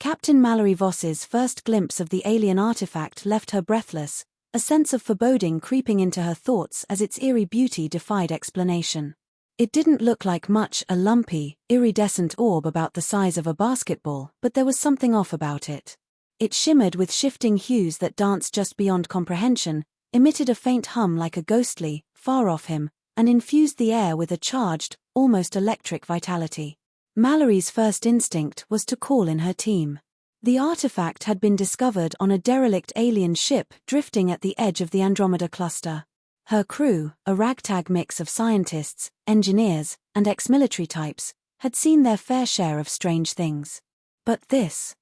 Captain Mallory Voss's first glimpse of the alien artifact left her breathless, a sense of foreboding creeping into her thoughts as its eerie beauty defied explanation. It didn't look like much, a lumpy, iridescent orb about the size of a basketball, but there was something off about it. It shimmered with shifting hues that danced just beyond comprehension, emitted a faint hum like a ghostly, far off hymn, and infused the air with a charged, almost electric vitality. Mallory's first instinct was to call in her team. The artifact had been discovered on a derelict alien ship drifting at the edge of the Andromeda cluster. Her crew, a ragtag mix of scientists, engineers, and ex-military types, had seen their fair share of strange things. But this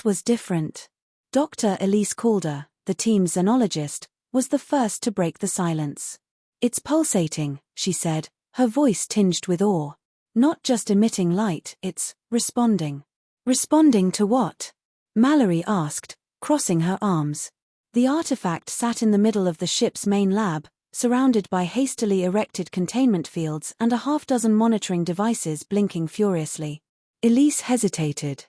was different. Dr. Elise Calder, the team's xenologist, was the first to break the silence. "It's pulsating," she said, her voice tinged with awe. "Not just emitting light, it's responding." "Responding to what?" Mallory asked, crossing her arms. The artifact sat in the middle of the ship's main lab, surrounded by hastily erected containment fields and a half-dozen monitoring devices blinking furiously. Elise hesitated.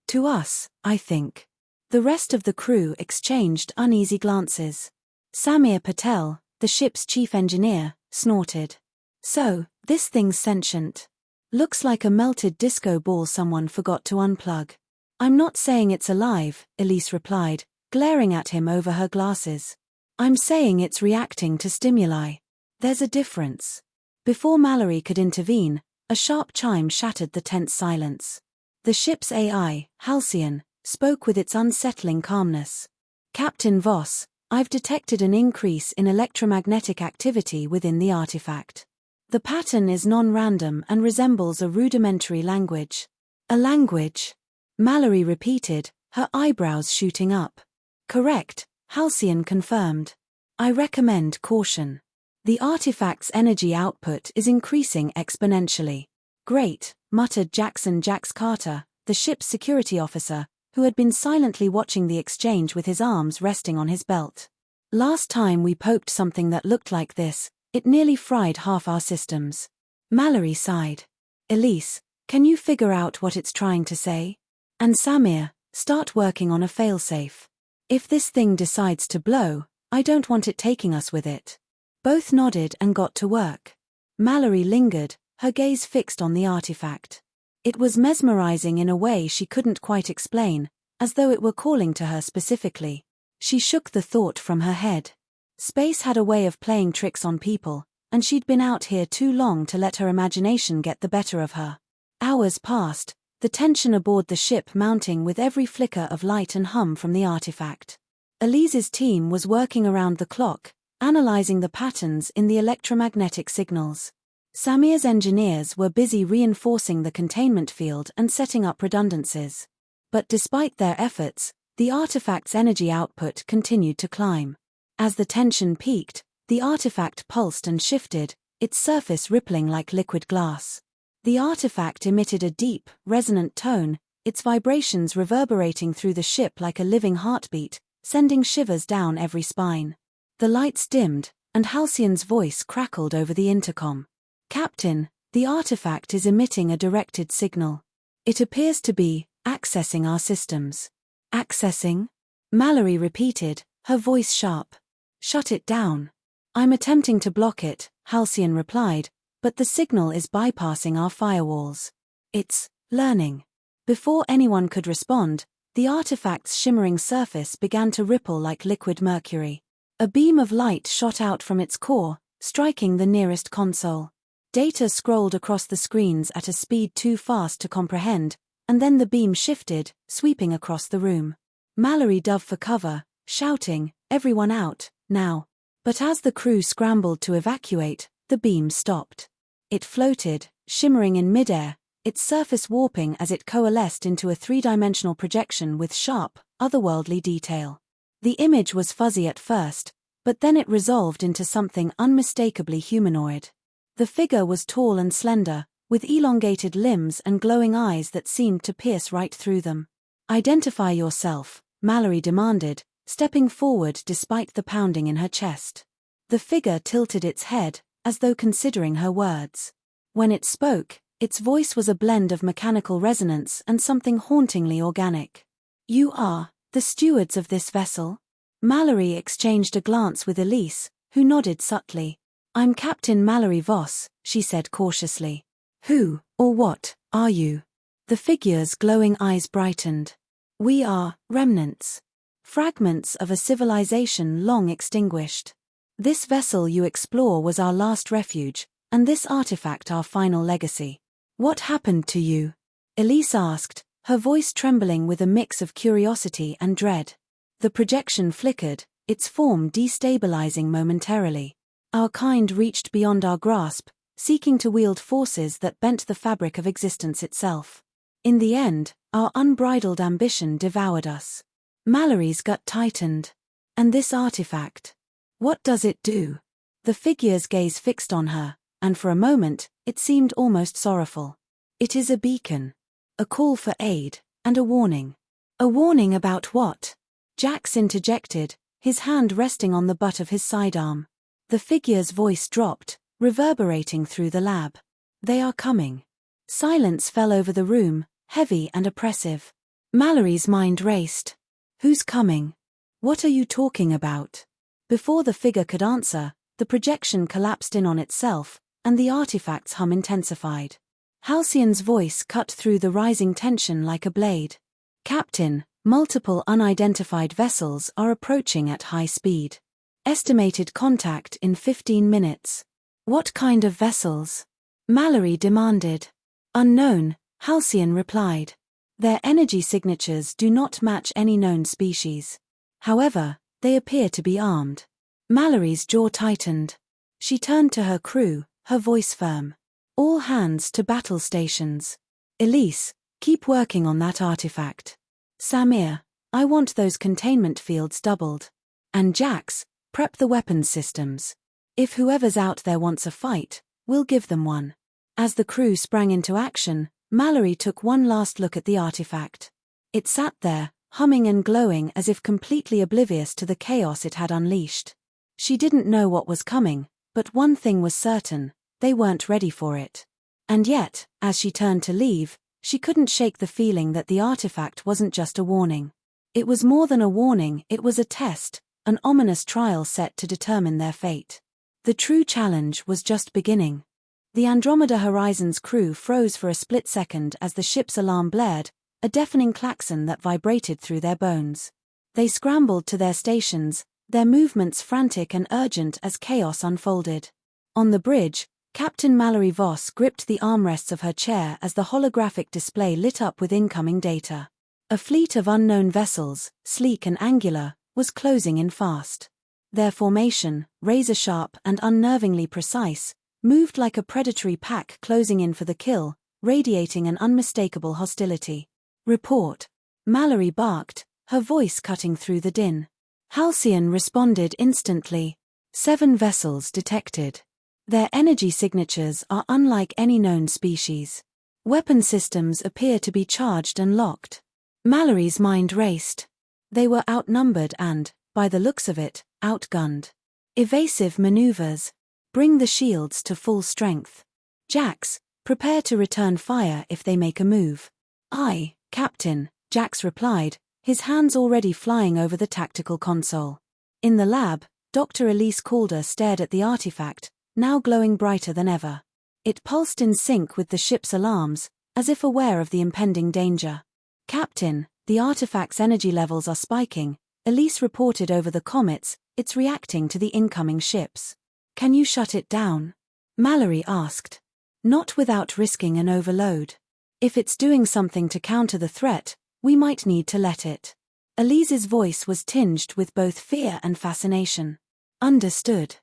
"To us, I think." The rest of the crew exchanged uneasy glances. Samir Patel, the ship's chief engineer, snorted. "So, this thing's sentient. Looks like a melted disco ball someone forgot to unplug." "I'm not saying it's alive," Elise replied, glaring at him over her glasses. "I'm saying it's reacting to stimuli. There's a difference." Before Mallory could intervene, a sharp chime shattered the tense silence. The ship's AI, Halcyon, spoke with its unsettling calmness. "Captain Voss, I've detected an increase in electromagnetic activity within the artifact. The pattern is non-random and resembles a rudimentary language." "A language?" Mallory repeated, her eyebrows shooting up. "Correct," Halcyon confirmed. "I recommend caution. The artifact's energy output is increasing exponentially." "Great," muttered Jax Carter, the ship's security officer, who had been silently watching the exchange with his arms resting on his belt. "Last time we poked something that looked like this, it nearly fried half our systems." Mallory sighed. "Elise, can you figure out what it's trying to say? And Samir, start working on a failsafe. If this thing decides to blow, I don't want it taking us with it." Both nodded and got to work. Mallory lingered, her gaze fixed on the artifact. It was mesmerizing in a way she couldn't quite explain, as though it were calling to her specifically. She shook the thought from her head. Space had a way of playing tricks on people, and she'd been out here too long to let her imagination get the better of her. Hours passed, the tension aboard the ship mounting with every flicker of light and hum from the artifact. Elise's team was working around the clock, analyzing the patterns in the electromagnetic signals. Samir's engineers were busy reinforcing the containment field and setting up redundancies. But despite their efforts, the artifact's energy output continued to climb. As the tension peaked, the artifact pulsed and shifted, its surface rippling like liquid glass. The artifact emitted a deep, resonant tone, its vibrations reverberating through the ship like a living heartbeat, sending shivers down every spine. The lights dimmed, and Halcyon's voice crackled over the intercom. "Captain, the artifact is emitting a directed signal. It appears to be accessing our systems." "Accessing?" Mallory repeated, her voice sharp. "Shut it down." "I'm attempting to block it," Halcyon replied, "but the signal is bypassing our firewalls. It's learning." Before anyone could respond, the artifact's shimmering surface began to ripple like liquid mercury. A beam of light shot out from its core, striking the nearest console. Data scrolled across the screens at a speed too fast to comprehend, and then the beam shifted, sweeping across the room. Mallory dove for cover, shouting, "Everyone out, now." But as the crew scrambled to evacuate, the beam stopped. It floated, shimmering in midair, its surface warping as it coalesced into a three-dimensional projection with sharp, otherworldly detail. The image was fuzzy at first, but then it resolved into something unmistakably humanoid. The figure was tall and slender, with elongated limbs and glowing eyes that seemed to pierce right through them. "Identify yourself," Mallory demanded, stepping forward despite the pounding in her chest. The figure tilted its head, as though considering her words. When it spoke, Its voice was a blend of mechanical resonance and something hauntingly organic. "You are the stewards of this vessel?" Mallory exchanged a glance with Elise, who nodded subtly. "I'm Captain Mallory Voss," she said cautiously. "Who, or what, are you?" The figure's glowing eyes brightened. "We are remnants. Fragments of a civilization long extinguished. This vessel you explore was our last refuge, and this artifact our final legacy." "What happened to you?" Elise asked, her voice trembling with a mix of curiosity and dread. The projection flickered, its form destabilizing momentarily. "Our kind reached beyond our grasp, seeking to wield forces that bent the fabric of existence itself. In the end, our unbridled ambition devoured us." Mallory's gut tightened. "And this artifact? What does it do?" The figure's gaze fixed on her, and for a moment, it seemed almost sorrowful. "It is a beacon. A call for aid, and a warning." "A warning about what?" Jax interjected, his hand resting on the butt of his sidearm. The figure's voice dropped, reverberating through the lab. "They are coming." Silence fell over the room, heavy and oppressive. Mallory's mind raced. "Who's coming? What are you talking about?" Before the figure could answer, the projection collapsed in on itself, and the artifact's hum intensified. Halcyon's voice cut through the rising tension like a blade. "Captain, multiple unidentified vessels are approaching at high speed. Estimated contact in 15 minutes. "What kind of vessels?" Mallory demanded. "Unknown," Halcyon replied. "Their energy signatures do not match any known species. However, they appear to be armed." Mallory's jaw tightened. She turned to her crew, her voice firm. "All hands to battle stations. Elise, keep working on that artifact. Samir, I want those containment fields doubled. And Jax, prep the weapons systems. If whoever's out there wants a fight, we'll give them one." As the crew sprang into action, Mallory took one last look at the artifact. It sat there, humming and glowing as if completely oblivious to the chaos it had unleashed. She didn't know what was coming, but one thing was certain: they weren't ready for it. And yet, as she turned to leave, she couldn't shake the feeling that the artifact wasn't just a warning. It was more than a warning, it was a test, an ominous trial set to determine their fate. The true challenge was just beginning. The Andromeda Horizon's crew froze for a split second as the ship's alarm blared, a deafening klaxon that vibrated through their bones. They scrambled to their stations, their movements frantic and urgent as chaos unfolded. On the bridge, Captain Mallory Voss gripped the armrests of her chair as the holographic display lit up with incoming data. A fleet of unknown vessels, sleek and angular, was closing in fast. Their formation, razor-sharp and unnervingly precise, moved like a predatory pack closing in for the kill, radiating an unmistakable hostility. "Report," Mallory barked, her voice cutting through the din. Halcyon responded instantly. 7 vessels detected. Their energy signatures are unlike any known species. Weapon systems appear to be charged and locked. Mallory's mind raced. They were outnumbered and, by the looks of it, outgunned. Evasive maneuvers. Bring the shields to full strength. Jax, prepare to return fire if they make a move. "Aye, Captain," Jax replied, his hands already flying over the tactical console. In the lab, Dr. Elise Calder stared at the artifact, now glowing brighter than ever. It pulsed in sync with the ship's alarms, as if aware of the impending danger. "Captain, the artifact's energy levels are spiking," Elise reported over the comets. "It's reacting to the incoming ships. Can you shut it down?" Mallory asked. "Not without risking an overload. If it's doing something to counter the threat, we might need to let it." Elise's voice was tinged with both fear and fascination. "Understood.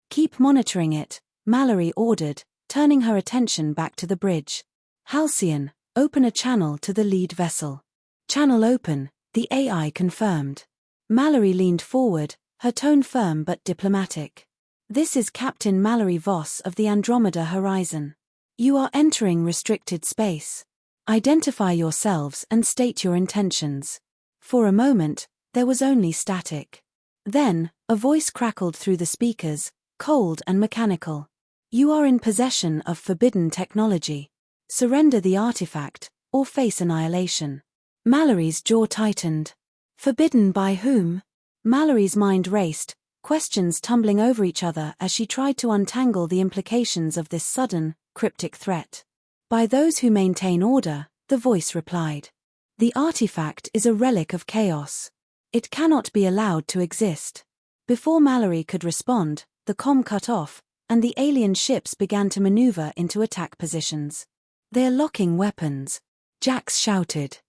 Keep monitoring it," Mallory ordered, turning her attention back to the bridge. "Halcyon, open a channel to the lead vessel." "Channel open," the AI confirmed. Mallory leaned forward, her tone firm but diplomatic. "This is Captain Mallory Voss of the Andromeda Horizon. You are entering restricted space. Identify yourselves and state your intentions." For a moment, there was only static. Then, a voice crackled through the speakers, cold and mechanical. "You are in possession of forbidden technology. Surrender the artifact, or face annihilation. Mallory's jaw tightened. Forbidden by whom? Mallory's mind raced, questions tumbling over each other as she tried to untangle the implications of this sudden, cryptic threat. By those who maintain order, the voice replied. The artifact is a relic of chaos. It cannot be allowed to exist. Before Mallory could respond, the comm cut off, and the alien ships began to maneuver into attack positions. They're locking weapons. Jax shouted.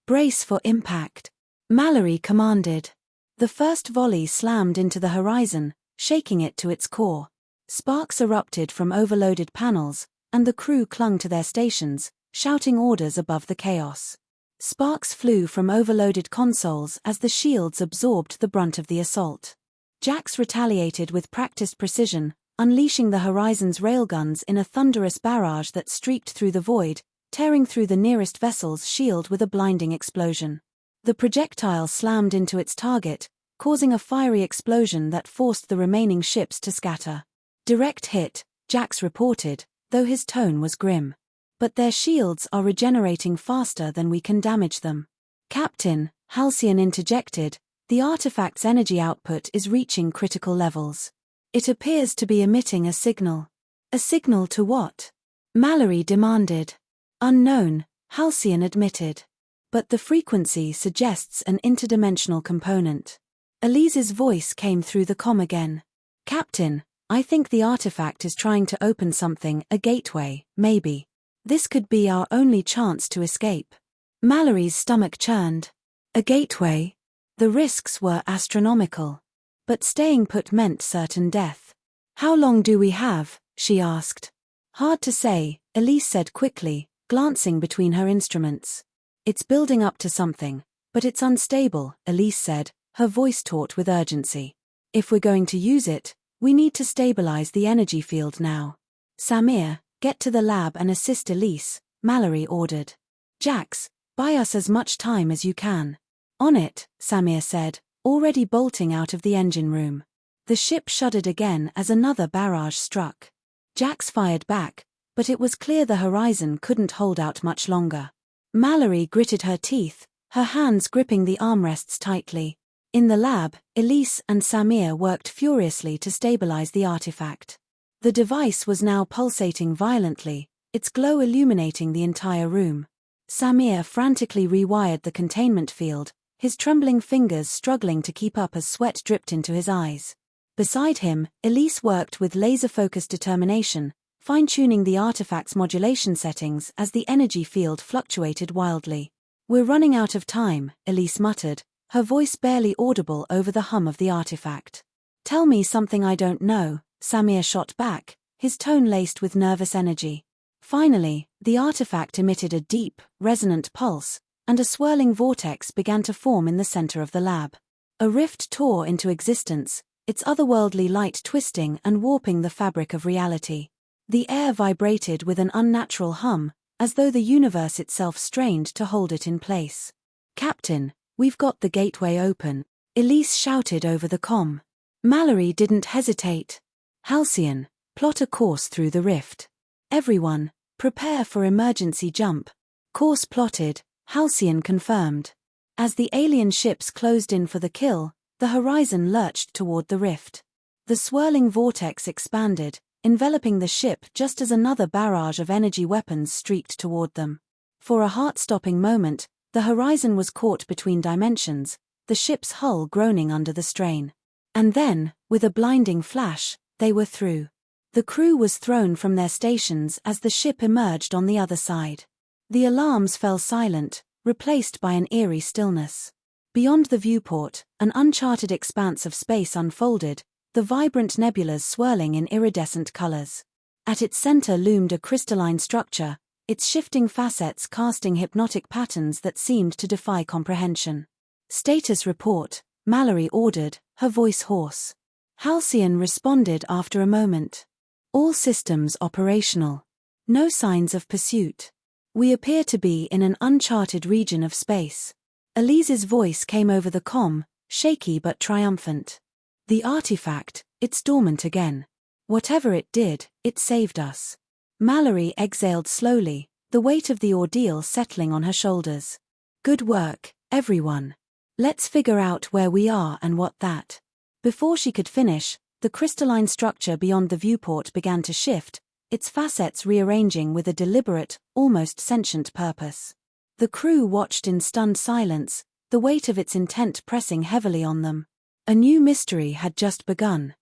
Brace for impact. Mallory commanded. The first volley slammed into the horizon, shaking it to its core. Sparks erupted from overloaded panels, and the crew clung to their stations, shouting orders above the chaos. Sparks flew from overloaded consoles as the shields absorbed the brunt of the assault. Jax retaliated with practiced precision, unleashing the horizon's railguns in a thunderous barrage that streaked through the void, tearing through the nearest vessel's shield with a blinding explosion. The projectile slammed into its target, causing a fiery explosion that forced the remaining ships to scatter. Direct hit, Jax reported, though his tone was grim. But their shields are regenerating faster than we can damage them. Captain, Halcyon interjected, the artifact's energy output is reaching critical levels. It appears to be emitting a signal. A signal to what? Mallory demanded. Unknown, Halcyon admitted. But the frequency suggests an interdimensional component. Elise's voice came through the comm again. Captain, I think the artifact is trying to open something, a gateway, maybe. This could be our only chance to escape. Mallory's stomach churned. A gateway? The risks were astronomical. But staying put meant certain death. How long do we have? She asked. Hard to say, Elise said quickly, glancing between her instruments. It's building up to something, but it's unstable, Elise said, her voice taut with urgency. If we're going to use it, we need to stabilize the energy field now. Samir, get to the lab and assist Elise, Mallory ordered. Jax, buy us as much time as you can. On it, Samir said, already bolting out of the engine room. The ship shuddered again as another barrage struck. Jax fired back, but it was clear the horizon couldn't hold out much longer. Mallory gritted her teeth, her hands gripping the armrests tightly. In the lab, Elise and Samir worked furiously to stabilize the artifact. The device was now pulsating violently, its glow illuminating the entire room. Samir frantically rewired the containment field, his trembling fingers struggling to keep up as sweat dripped into his eyes. Beside him, Elise worked with laser-focused determination, fine-tuning the artifact's modulation settings as the energy field fluctuated wildly. We're running out of time, Elise muttered, her voice barely audible over the hum of the artifact. Tell me something I don't know, Samir shot back, his tone laced with nervous energy. Finally, the artifact emitted a deep, resonant pulse, and a swirling vortex began to form in the center of the lab. A rift tore into existence, its otherworldly light twisting and warping the fabric of reality. The air vibrated with an unnatural hum, as though the universe itself strained to hold it in place. Captain, we've got the gateway open, Elise shouted over the comm. Mallory didn't hesitate. Halcyon, plot a course through the rift. Everyone, prepare for emergency jump. Course plotted, Halcyon confirmed. As the alien ships closed in for the kill, the horizon lurched toward the rift. The swirling vortex expanded, enveloping the ship just as another barrage of energy weapons streaked toward them. For a heart-stopping moment, the horizon was caught between dimensions, the ship's hull groaning under the strain. And then, with a blinding flash, they were through. The crew was thrown from their stations as the ship emerged on the other side. The alarms fell silent, replaced by an eerie stillness. Beyond the viewport, an uncharted expanse of space unfolded, the vibrant nebulas swirling in iridescent colors. At its center loomed a crystalline structure, its shifting facets casting hypnotic patterns that seemed to defy comprehension. Status report, Mallory ordered, her voice hoarse. Halcyon responded after a moment. All systems operational. No signs of pursuit. We appear to be in an uncharted region of space. Elise's voice came over the comm, shaky but triumphant. The artifact, it's dormant again. Whatever it did, it saved us. Mallory exhaled slowly, the weight of the ordeal settling on her shoulders. Good work, everyone. Let's figure out where we are and what that. Before she could finish, the crystalline structure beyond the viewport began to shift, its facets rearranging with a deliberate, almost sentient purpose. The crew watched in stunned silence, the weight of its intent pressing heavily on them. A new mystery had just begun.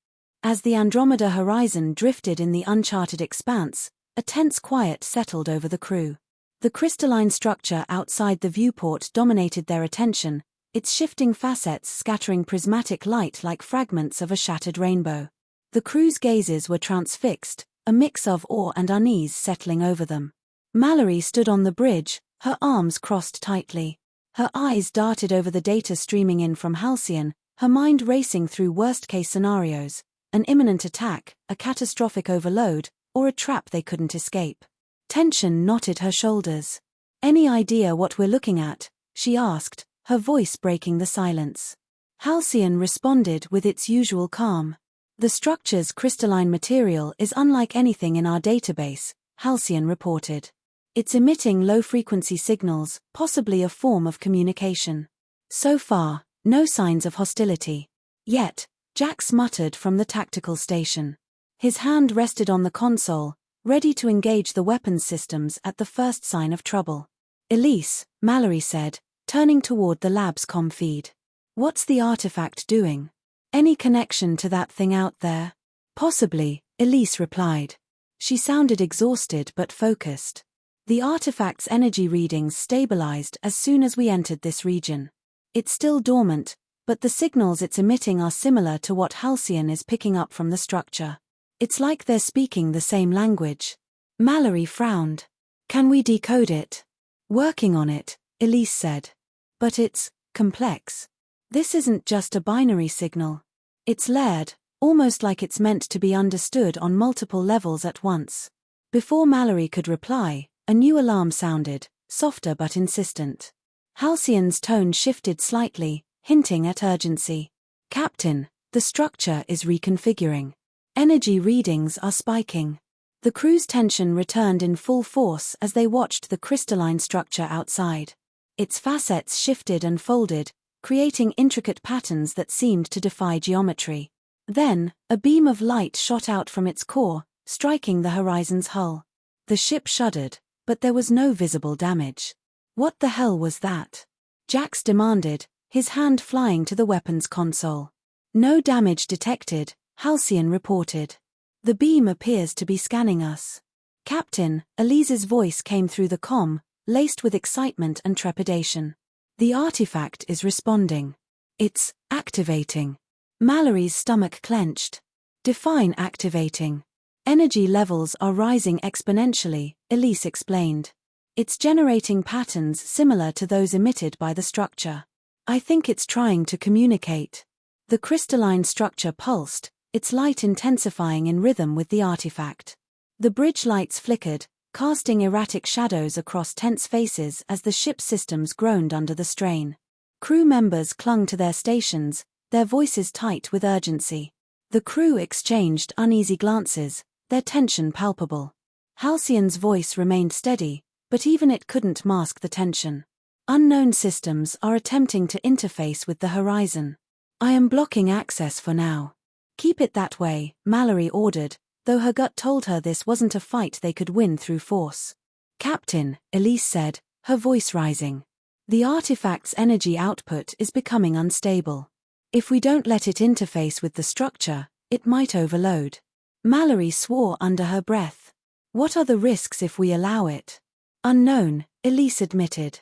As the Andromeda Horizon drifted in the uncharted expanse, a tense quiet settled over the crew. The crystalline structure outside the viewport dominated their attention, its shifting facets scattering prismatic light like fragments of a shattered rainbow. The crew's gazes were transfixed, a mix of awe and unease settling over them. Mallory stood on the bridge, her arms crossed tightly. Her eyes darted over the data streaming in from Halcyon, her mind racing through worst-case scenarios, an imminent attack, a catastrophic overload, or a trap they couldn't escape. Tension knotted her shoulders. "Any idea what we're looking at?" she asked, her voice breaking the silence. Halcyon responded with its usual calm. "The structure's crystalline material is unlike anything in our database," Halcyon reported. "It's emitting low-frequency signals, possibly a form of communication. So far, no signs of hostility. Yet," Jax muttered from the tactical station. His hand rested on the console, ready to engage the weapons systems at the first sign of trouble. "Elise," Mallory said, turning toward the lab's comm feed. "What's the artifact doing? Any connection to that thing out there?" "Possibly," Elise replied. She sounded exhausted but focused. "The artifact's energy readings stabilized as soon as we entered this region. It's still dormant, but the signals it's emitting are similar to what Halcyon is picking up from the structure. It's like they're speaking the same language." Mallory frowned. "Can we decode it?" "Working on it," Elise said. "But it's complex. This isn't just a binary signal. It's layered, almost like it's meant to be understood on multiple levels at once." Before Mallory could reply, a new alarm sounded, softer but insistent. Halcyon's tone shifted slightly, hinting at urgency. "Captain, the structure is reconfiguring. Energy readings are spiking." The crew's tension returned in full force as they watched the crystalline structure outside. Its facets shifted and folded, creating intricate patterns that seemed to defy geometry. Then, a beam of light shot out from its core, striking the Horizon's hull. The ship shuddered, but there was no visible damage. "What the hell was that?" Jax demanded, his hand flying to the weapons console. "No damage detected," Halcyon reported. "The beam appears to be scanning us." "Captain," Elise's voice came through the comm, laced with excitement and trepidation. "The artifact is responding. It's activating." Mallory's stomach clenched. "Define activating." "Energy levels are rising exponentially," Elise explained. "It's generating patterns similar to those emitted by the structure. I think it's trying to communicate." The crystalline structure pulsed, its light intensifying in rhythm with the artifact. The bridge lights flickered, casting erratic shadows across tense faces as the ship's systems groaned under the strain. Crew members clung to their stations, their voices tight with urgency. The crew exchanged uneasy glances, their tension palpable. Halcyon's voice remained steady, but even it couldn't mask the tension. "Unknown systems are attempting to interface with the Horizon. I am blocking access for now." "Keep it that way," Mallory ordered, though her gut told her this wasn't a fight they could win through force. "Captain," Elise said, her voice rising. "The artifact's energy output is becoming unstable. If we don't let it interface with the structure, it might overload." Mallory swore under her breath. "What are the risks if we allow it?" "Unknown," Elise admitted.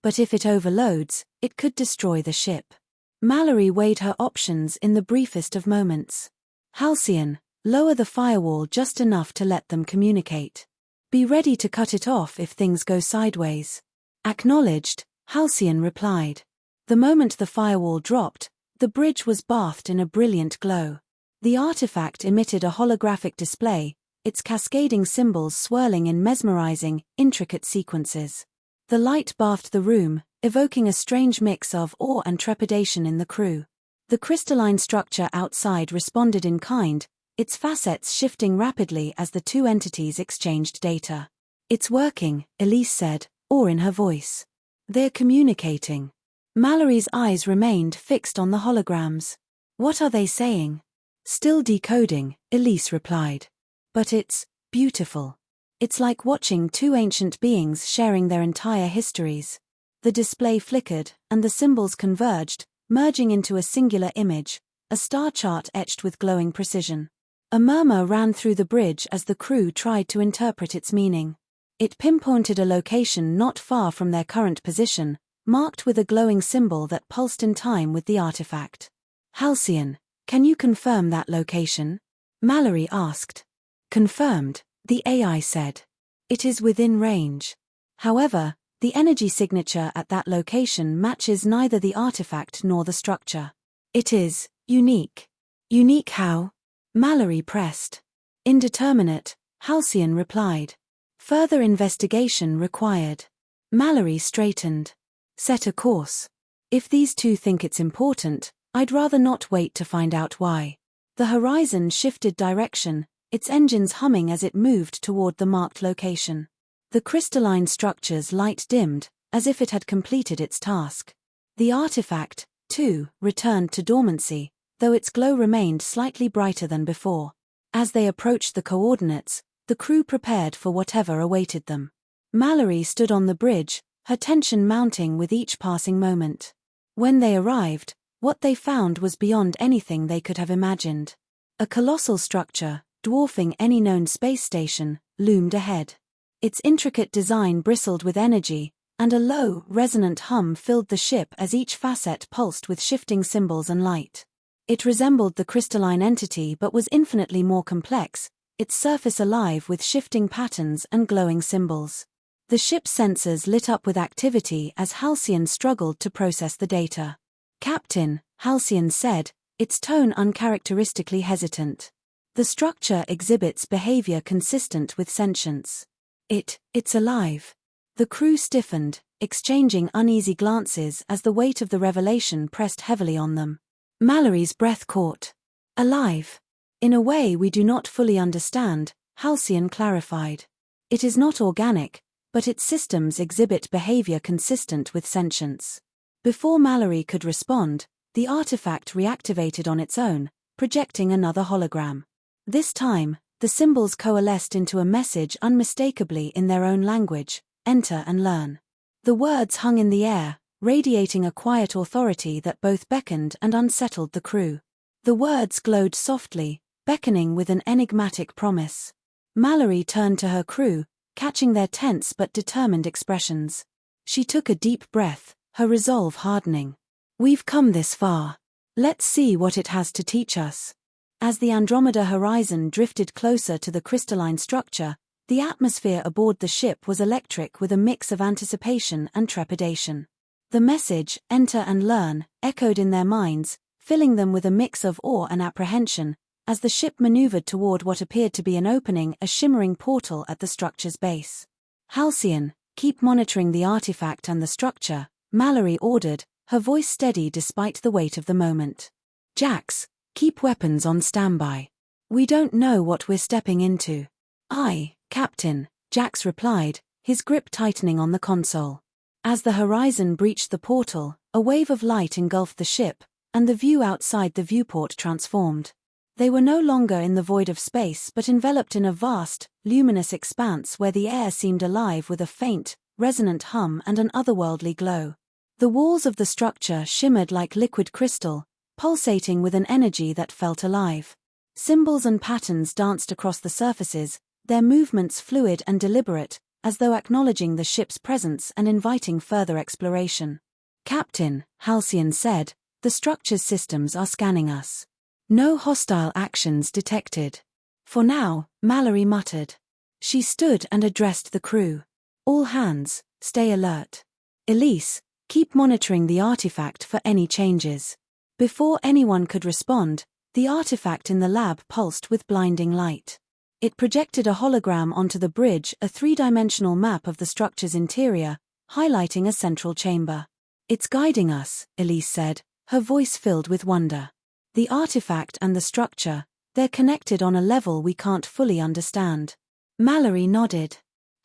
"But if it overloads, it could destroy the ship." Mallory weighed her options in the briefest of moments. "Halcyon, lower the firewall just enough to let them communicate. Be ready to cut it off if things go sideways." "Acknowledged," Halcyon replied. The moment the firewall dropped, the bridge was bathed in a brilliant glow. The artifact emitted a holographic display, its cascading symbols swirling in mesmerizing, intricate sequences. The light bathed the room, evoking a strange mix of awe and trepidation in the crew. The crystalline structure outside responded in kind, its facets shifting rapidly as the two entities exchanged data. It's working, Elise said, awe in her voice. They're communicating. Mallory's eyes remained fixed on the holograms. What are they saying? Still decoding, Elise replied. But it's beautiful. It's like watching two ancient beings sharing their entire histories. The display flickered, and the symbols converged, merging into a singular image, a star chart etched with glowing precision. A murmur ran through the bridge as the crew tried to interpret its meaning. It pinpointed a location not far from their current position, marked with a glowing symbol that pulsed in time with the artifact. Halcyon, can you confirm that location? Mallory asked. Confirmed, the AI said. It is within range. However, the energy signature at that location matches neither the artifact nor the structure. It is unique. Unique how? Mallory pressed. Indeterminate, Halcyon replied. Further investigation required. Mallory straightened. Set a course. If these two think it's important, I'd rather not wait to find out why. The Horizon shifted direction, its engines humming as it moved toward the marked location. The crystalline structure's light dimmed, as if it had completed its task. The artifact, too, returned to dormancy, though its glow remained slightly brighter than before. As they approached the coordinates, the crew prepared for whatever awaited them. Mallory stood on the bridge, her tension mounting with each passing moment. When they arrived, what they found was beyond anything they could have imagined. A colossal structure, dwarfing any known space station, loomed ahead. Its intricate design bristled with energy, and a low, resonant hum filled the ship as each facet pulsed with shifting symbols and light. It resembled the crystalline entity but was infinitely more complex, its surface alive with shifting patterns and glowing symbols. The ship's sensors lit up with activity as Halcyon struggled to process the data. Captain, Halcyon said, its tone uncharacteristically hesitant. The structure exhibits behavior consistent with sentience. It's alive. The crew stiffened, exchanging uneasy glances as the weight of the revelation pressed heavily on them. Mallory's breath caught. Alive. In a way we do not fully understand, Halcyon clarified. It is not organic, but its systems exhibit behavior consistent with sentience. Before Mallory could respond, the artifact reactivated on its own, projecting another hologram. This time, the symbols coalesced into a message unmistakably in their own language: enter and learn. The words hung in the air, radiating a quiet authority that both beckoned and unsettled the crew. The words glowed softly, beckoning with an enigmatic promise. Mallory turned to her crew, catching their tense but determined expressions. She took a deep breath, her resolve hardening. We've come this far. Let's see what it has to teach us. As the Andromeda Horizon drifted closer to the crystalline structure, the atmosphere aboard the ship was electric with a mix of anticipation and trepidation. The message, enter and learn, echoed in their minds, filling them with a mix of awe and apprehension, as the ship maneuvered toward what appeared to be an opening, a shimmering portal at the structure's base. Halcyon, keep monitoring the artifact and the structure, Mallory ordered, her voice steady despite the weight of the moment. Jax, keep weapons on standby. We don't know what we're stepping into. Aye, Captain, Jax replied, his grip tightening on the console. As the Horizon breached the portal, a wave of light engulfed the ship, and the view outside the viewport transformed. They were no longer in the void of space but enveloped in a vast, luminous expanse where the air seemed alive with a faint, resonant hum and an otherworldly glow. The walls of the structure shimmered like liquid crystal, pulsating with an energy that felt alive. Symbols and patterns danced across the surfaces, their movements fluid and deliberate, as though acknowledging the ship's presence and inviting further exploration. Captain, Halcyon said, the structure's systems are scanning us. No hostile actions detected. For now, Mallory muttered. She stood and addressed the crew. All hands, stay alert. Elise, keep monitoring the artifact for any changes. Before anyone could respond, the artifact in the lab pulsed with blinding light. It projected a hologram onto the bridge, a three-dimensional map of the structure's interior, highlighting a central chamber. It's guiding us, Elise said, her voice filled with wonder. The artifact and the structure, they're connected on a level we can't fully understand. Mallory nodded.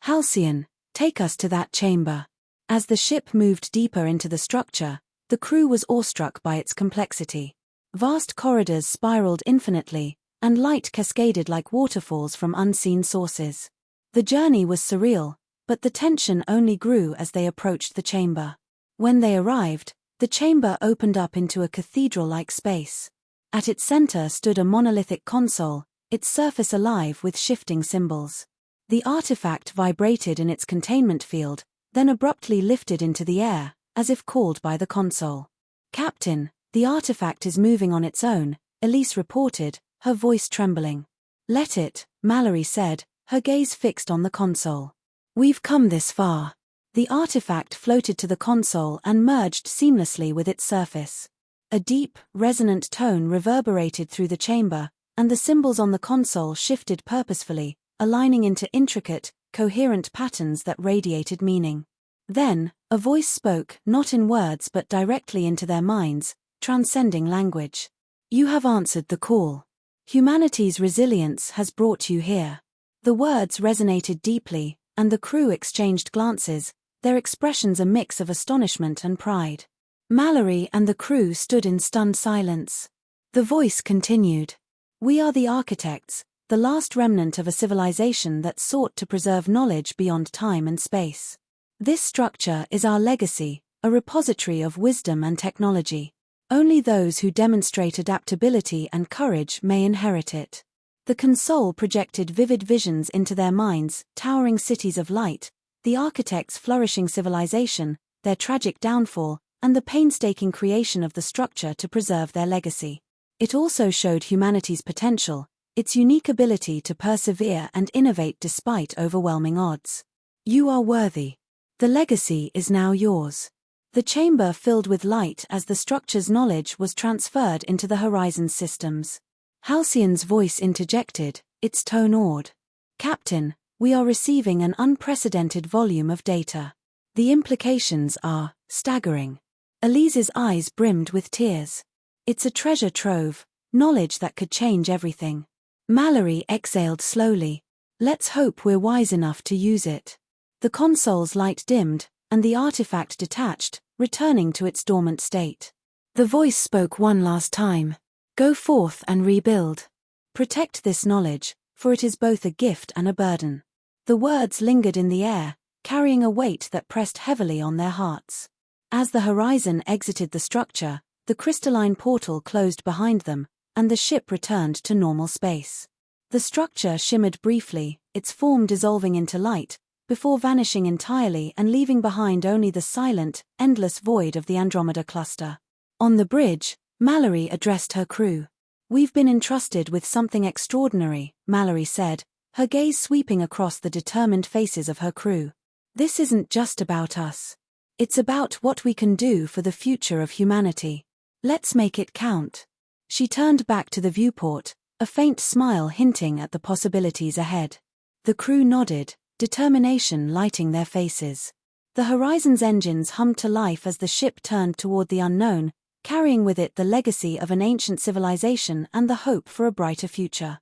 "Halcyon, take us to that chamber." As the ship moved deeper into the structure, the crew was awestruck by its complexity. Vast corridors spiraled infinitely, and light cascaded like waterfalls from unseen sources. The journey was surreal, but the tension only grew as they approached the chamber. When they arrived, the chamber opened up into a cathedral-like space. At its center stood a monolithic console, its surface alive with shifting symbols. The artifact vibrated in its containment field, then abruptly lifted into the air, as if called by the console. "Captain, the artifact is moving on its own," Elise reported, her voice trembling. "Let it," Mallory said, her gaze fixed on the console. "We've come this far." The artifact floated to the console and merged seamlessly with its surface. A deep, resonant tone reverberated through the chamber, and the symbols on the console shifted purposefully, aligning into intricate, coherent patterns that radiated meaning. Then, a voice spoke, not in words but directly into their minds, transcending language. "You have answered the call. Humanity's resilience has brought you here." The words resonated deeply, and the crew exchanged glances, their expressions a mix of astonishment and pride. Mallory and the crew stood in stunned silence. The voice continued. "We are the architects, the last remnant of a civilization that sought to preserve knowledge beyond time and space. This structure is our legacy, a repository of wisdom and technology. Only those who demonstrate adaptability and courage may inherit it." The console projected vivid visions into their minds, towering cities of light, the architects' flourishing civilization, their tragic downfall, and the painstaking creation of the structure to preserve their legacy. It also showed humanity's potential, its unique ability to persevere and innovate despite overwhelming odds. "You are worthy. The legacy is now yours." The chamber filled with light as the structure's knowledge was transferred into the Horizon systems. Halcyon's voice interjected, its tone awed. "Captain, we are receiving an unprecedented volume of data. The implications are staggering." Elise's eyes brimmed with tears. "It's a treasure trove, knowledge that could change everything." Mallory exhaled slowly. "Let's hope we're wise enough to use it." The console's light dimmed, and the artifact detached, returning to its dormant state. The voice spoke one last time. "Go forth and rebuild. Protect this knowledge, for it is both a gift and a burden." The words lingered in the air, carrying a weight that pressed heavily on their hearts. As the Horizon exited the structure, the crystalline portal closed behind them, and the ship returned to normal space. The structure shimmered briefly, its form dissolving into light, before vanishing entirely and leaving behind only the silent, endless void of the Andromeda cluster. On the bridge, Mallory addressed her crew. "We've been entrusted with something extraordinary," Mallory said, her gaze sweeping across the determined faces of her crew. "This isn't just about us. It's about what we can do for the future of humanity. Let's make it count." She turned back to the viewport, a faint smile hinting at the possibilities ahead. The crew nodded, determination lighting their faces. The Horizon's engines hummed to life as the ship turned toward the unknown, carrying with it the legacy of an ancient civilization and the hope for a brighter future.